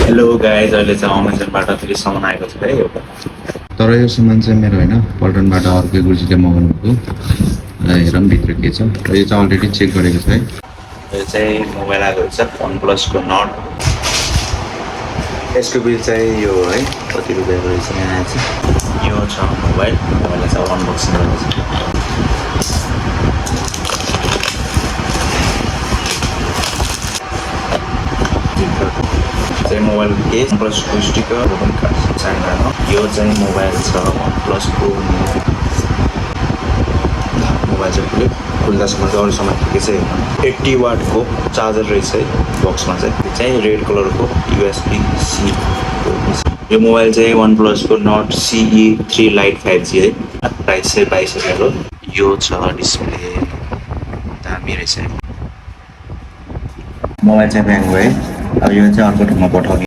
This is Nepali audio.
हेलो गाइज, अहिले चाहिँ अमेजनबाट फेरि सामान आएको छ है एउटा। तर यो सामान चाहिँ मेरो होइन, पल्टनबाट अर्कै गुरुजीले मगाउनु भएको। हेरौँ भित्र के छ। र यो चाहिँ अलरेडी चेक गरेको छ है। यो चाहिँ मोबाइल आएको छ OnePlusको नट। यसको बिल चाहिँ यो है कति रुपियाँको रहेछ यहाँ चाहिँ। यो छ मोबाइल, तपाईँलाई चाहिँ अनबक्सिङ गर्दैछ। चाहिँ मोबाइलको केस OnePlusको स्टिकर पनि काट्छ चाइनामा। यो चाहिँ मोबाइल छ OnePlusको। मोबाइल चाहिँ खुल्दासम्म चाहिँ अरू सामान के चाहिँ 80 वाटको चार्जर रहेछ है बक्समा चाहिँ। यो चाहिँ रेड कलरको USB-C। यो मोबाइल चाहिँ OnePlusको Nord CE 3 Lite 5G है। प्राइस चाहिँ 22,000 हो। यो छ डिस्प्ले, दामी रहेछ। मोबाइल चाहिँ ब्याङ्क भयो है। अब यो चाहिँ अर्को ठाउँमा पठाउने।